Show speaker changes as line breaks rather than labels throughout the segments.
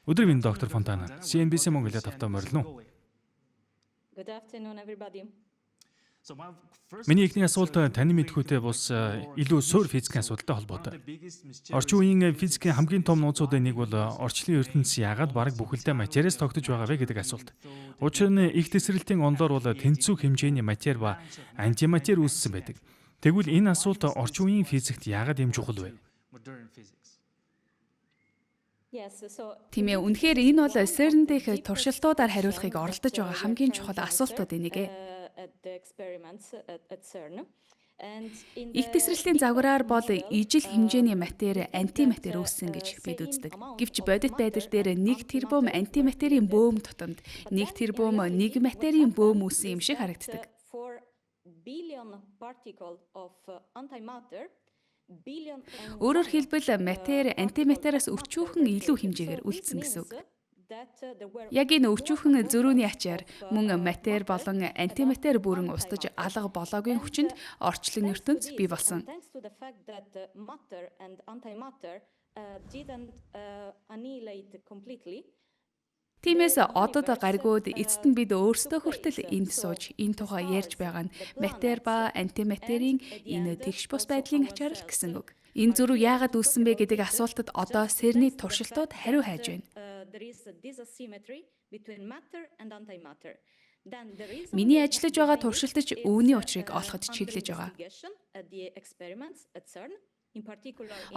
Өдөр минь доктор Фонтана. CNBC Mongolia тавтаа морилно.
Good afternoon, everybody.
Миний эхний асуулт таны мэдхүйтэй бус илүү суур физикийн асуудалтай холбоотой. Орчин үеийн физикийн хамгийн том нууцуудын нэг бол орчлын ертөнц яагаад бараг бүхэлдээ материас тогтож байгаа вэ гэдэг асуулт. Учир нь их тесрэлтийн онолоор бол тэнцвэг хэмжээний матери ба антиматери үүссэн байдаг. Тэгвэл энэ асуулт орчин үеийн физикт яагаад юм чухал вэ?
Тийм ээ, үнэхээр энэ бол CERN-ийнх туршилтуудаар хариулахыг оролдож байгаа хамгийн чухал асуултуудын нэг ээ. Их тесрэлтийн загвараар бол ижил хэмжээний матери антиматери үүссэн гэж бид үздэг. Гэвч бодит байдал дээр 1 тэрбум антиматерийн бөөм тутамд 1 тэрбум нэг материйн бөөм үүссэн юм шиг харагддаг. Өөрөөр хэлбэл матери антиматериас өчүүхэн илүү хэмжээгээр үлдсэн гэсэн үг. Яг энэ өчүүхэн зөрүүний ачаар мөн матери болон антиматери бүрэн устж алга болоогийн хүчинд орчлон ертөнц бий болсон. Тиймээс одод гаригууд эцэст нь бид өөрсдөө хүртэл энд сууж энэ тухай ярьж байгаа нь матери ба антиматерийн энэ тэгш бус байдлын ачаар л гэсэн үг. Энэ зөрүү яагаад үүссэн бэ гэдэг асуултад одоо CERN-ийн туршилтууд хариу хайж байна. Миний ажиллаж байгаа туршилтч үүний учрыг олоход чиглэж байгаа.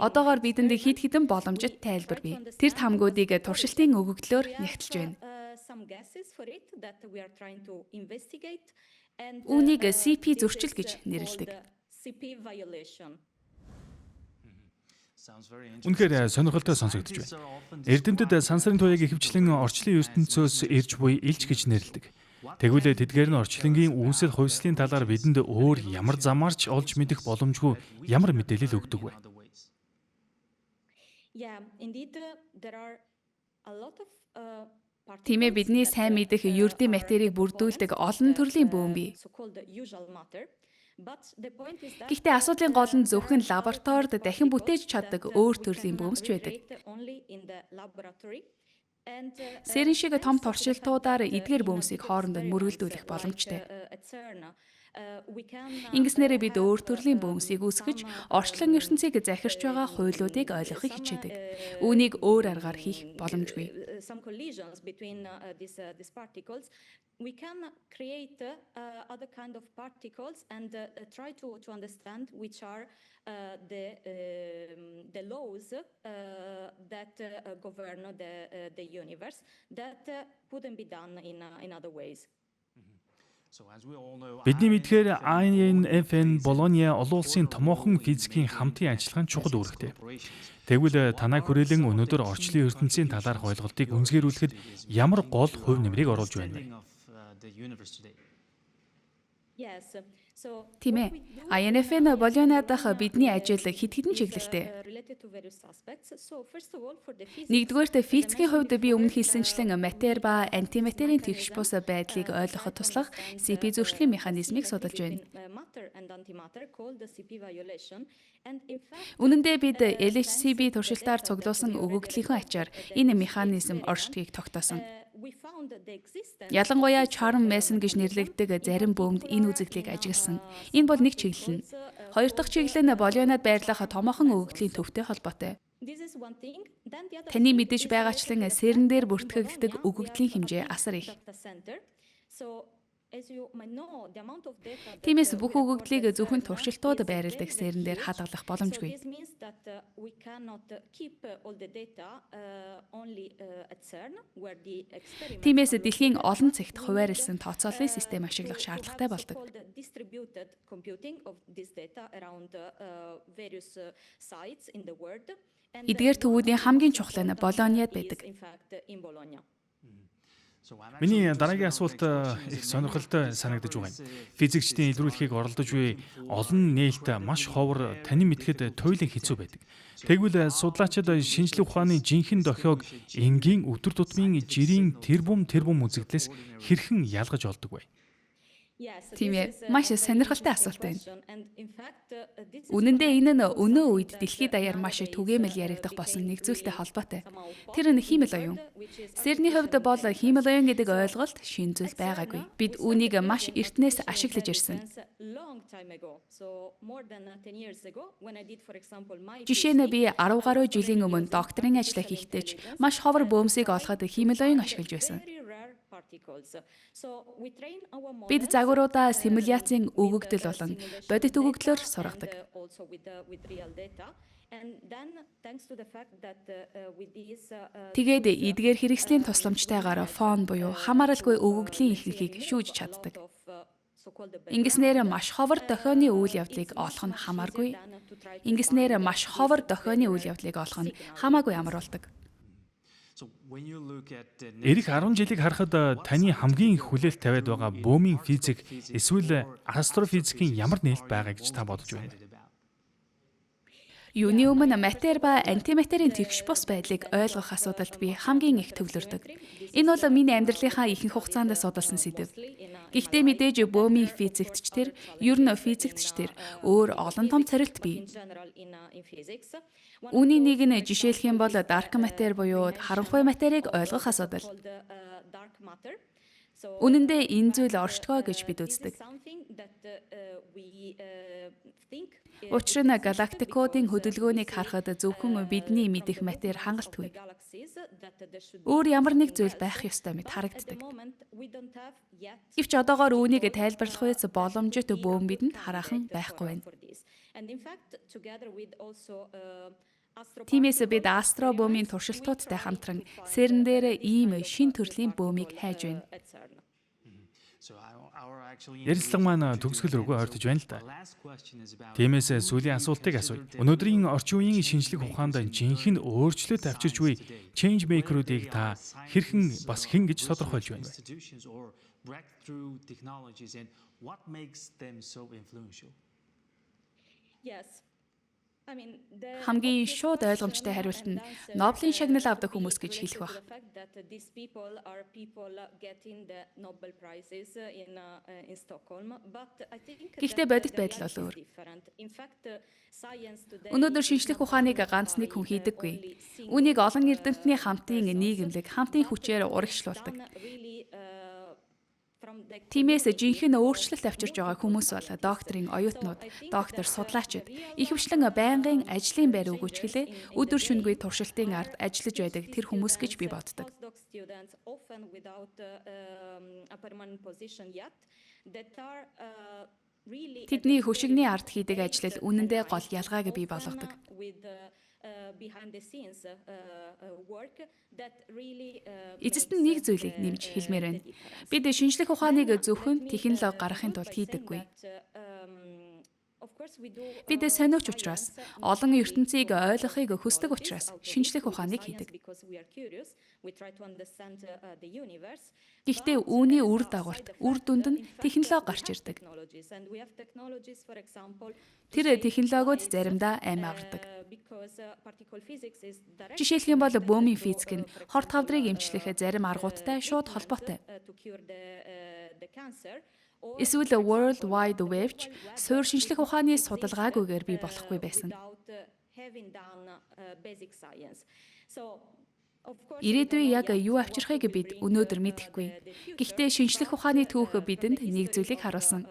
Одоогоор бидэнд хэд хэдэн боломжит тайлбар бий. Тэр тамгуудыг туршилтын өгөгдлөөр нягтлж байна. Үүнийг CP зөрчил гэж нэрлэдэг.
Үнэхээр сонирхолтой сонсогдож байна. Эрдэмтэд сансарын туяаг ихэвчлэн орчлын ертөнцөөс ирж буй илж гэж нэрлэдэг. Тэгвэл тэдгээр нь орчлонгийн үүсэл хувьслын талаар бидэнд өөр ямар замаарч олж мэдэх боломжгүй ямар мэдээлэл өгдөг вэ?
Тийм ээ, бидний сайн мэдэх ердийн материйг бүрдүүлдэг олон төрлийн бөөм бий. Гэхдээ асуудлын гол нь зөвхөн лабораторид дахин бүтээж чаддаг өөр төрлийн бөөмсч байдаг. CERN шиг том туршилтуудаар эдгээр бөөмсийг хоорондоо мөргөлдүүлэх боломжтой. Ингэснээр бид өөр төрлийн бөөмсийг үүсгэж, орчлон ертөнцийг захирч байгаа хуйлуудыг ойлгохыг хичээдэг. Үүнийг өөр аргаар хийх боломжгүй. We can create other kind of particles and try to understand which are the laws that govern the universe that couldn't be done in other ways.
Бидний мэдхээр INFN Болония олон улсын томоохон физикийн хамтын ажиллагаанд чухал үүрэгтэй. Тэгвэл танай хүрээлэн өнөөдөр орчлын ертөнцийн талаарх ойлголтыг үнсгэрүүлэхэд ямар гол хувь нэмрийг оруулж байна вэ?
Тийм ээ. INFN Болониадах бидний ажил хэд хэдэн чиглэлтэй. Нэгдүгээрт физикийн хувьд би өмнө хэлсэнчлэн матери ба антиматерийн тэгш бус байдлыг ойлгоход туслах CP зөрчлийн механизмыг судалж байна. Үнэн дээр бид LHCb туршилтаар цуглуулсан өгөгдлийнхөө ачаар энэ механизм оршдгийг тогтоосон. Ялангуяа Charm Mason гэж нэрлэгддэг зарим бөөмд энэ үзэгдлийг ажигласан. Энэ бол нэг чиглэл нь. Хоёр дахь чиглэл нь Болониад байрлах томоохон өгөгдлийн төвтэй холбоотой. Таны мэдэж байгаачлан CERN дээр бүртгэгддэг өгөгдлийн хэмжээ асар их. Тиймээс бүх өгөгдлийг зөвхөн туршилтууд байрладаг CERN дээр хадгалах боломжгүй. Тиймээс дэлхийн олон цагт хуваарлсан тооцооллын систем ашиглах шаардлагатай болдог. Эдгээр төвүүдийн хамгийн чухал нь Болониад байдаг.
Миний дараагийн асуулт их сонирхолтой санагдаж байна. Физикчдийн илрүүлэхийг оролдож буй олон нээлт маш ховор таны мэдхэд туйлын хэцүү байдаг. Тэгвэл судлаачид шинжлэх ухааны жинхэнэ дохиог энгийн өдөр тутмын жирийн тэрбум үзэгдлээс хэрхэн ялгаж олдог вэ?
Тийм ээ, маш сонирхолтой асуулт байна. Үнэн дээр энэ нь өнөө үед дэлхийд даяар маш түгээмэл яригдах болсон нэг зүйлтэй холбоотой. Тэр нь хиймэл оюун. Сэрний хувьд бол хиймэл оюун гэдэг ойлголт шин зүйл байгаагүй. Бид үүнийг маш эртнээс ашиглаж ирсэн. Жишээ нь би 10 гаруй жилийн өмнө докторийн ажлаа хийхдээ маш ховор бөөмсийг олоход хиймэл оюун ашиглаж байсан. Бид загваруудаа симуляцийн өгөгдөл болон бодит өгөгдлөөр сургадаг. Тэгээд эдгээр хэрэгслийн тусламжтайгаар фон буюу хамааралгүй өгөгдлийн ихэнхийг шүүж чаддаг. Ингэснээр маш ховор дохионы үйл явдлыг олох нь хамааргүй. Ингэснээр маш ховор дохионы үйл явдлыг олох нь хамаагүй амар болдог.
Ирэх 10 жилийг харахад таны хамгийн их хүлээлт тавиад байгаа бөөмийн физик эсвэл астрофизикийн ямар нээлт байгаа гэж та бодож байна?
Юуны өмнө матер ба антиматерийн тэгш бус байдлыг ойлгох асуудалд би хамгийн их төвлөрдөг. Энэ бол миний амьдралынхаа ихэнх хугацаанд судалсан сэдэв. Гэхдээ мэдээж бөөмийн физикч тэр, ер нь физикч тэр өөр олон том царилт бий. Үүний нэг нь жишээлх юм бол dark matter буюу харанхуй материйг ойлгох асуудал. Үнэн дээр энэ зүйл оршдгоо гэж бид үздэг. Учир нь галактикуудын хөдөлгөөнийг харахад зөвхөн бидний мэдэх матер хангалтгүй. Өөр ямар нэг зүйл байх ёстой мэт харагддаг. Гэвч одоогоор үүнийг тайлбарлах үеэс боломжит бөөм бидэнд хараахан байхгүй байна. Тиймээс бид астро бөөмийн туршилтуудтай хамтран CERN дээр ийм шин төрлийн бөөмийг хайж байна.
Ярилцлага маань төгсгөл рүүгээ ойртож байна л да. Тиймээс сүүлийн асуултыг асууя. Өнөөдрийн орчин үеийн шинжлэх ухаанд жинхэнэ өөрчлөлт авчирч буй change maker-уудыг та хэрхэн бас хэн гэж тодорхойлж байна вэ?
Хамгийн шууд ойлгомжтой хариулт нь Нобелийн шагнал авдаг хүмүүс гэж хэлэх баг. Гэхдээ бодит байдал бол өөр. Өнөөдөр шинжлэх ухааныг ганц нэг хүн хийдэггүй. Үүнийг олон эрдэмтний хамтын нийгэмлэг, хамтын хүчээр урагшлуулдаг. Тиймээс жинхэнэ өөрчлөлт авчирч байгаа хүмүүс бол докторийн оюутнууд, доктор судлаачид, ихэвчлэн байнгын ажлын байр өгөөчглөө өдөр шөнөгүй туршилтын ард ажиллаж байдаг тэр хүмүүс гэж би боддог. Тэдний хөшигний ард хийдэг ажил үнэндээ гол ялгааг бий болгодог. Эцэст нь нэг зүйлийг нэмж хэлмээр байна. Бид шинжлэх ухааныг зөвхөн технологи гаргахын тулд хийдэггүй. Бид сониуч учраас, олон ертөнцийг ойлгохыг хүсдэг учраас шинжлэх ухааныг хийдэг. Гэхдээ үүний үр дагаварт, үр дүнд нь технологи гарч ирдэг. Тэр технологиуд заримдаа амь авардаг. Жишээлх юм бол бөөмийн физик нь хорт хавдрыг эмчлэх зарим аргуудтай шууд холбоотой. Эсвэл World Wide Web-ч суурь шинжлэх ухааны судалгаагүйгээр бий болохгүй байсан. Ирээдүйн яг юу авчирхайг бид өнөөдөр мэдэхгүй. Гэхдээ шинжлэх ухааны түүх бидэнд нэг зүйлийг харуулсан.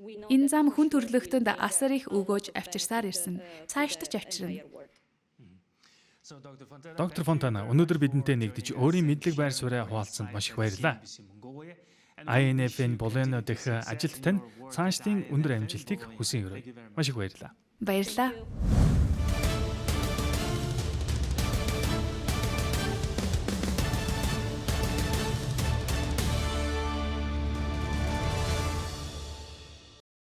Энэ зам хүн төрлөختөнд асар их өгөөж авчирсаар ирсэн. Цаашдаа ч авчирна.
Доктор Фонтана, өнөөдөр бидэнтэй нэгдэж өөрийн мэдлэг байр сууриа хуваалцсанд маш их баярлалаа. INF-ийн Болено дэх ажилд тань цаашдын өндөр амжилтыг хүсэн өрөөе. Маш их баярлалаа.
Баярлалаа.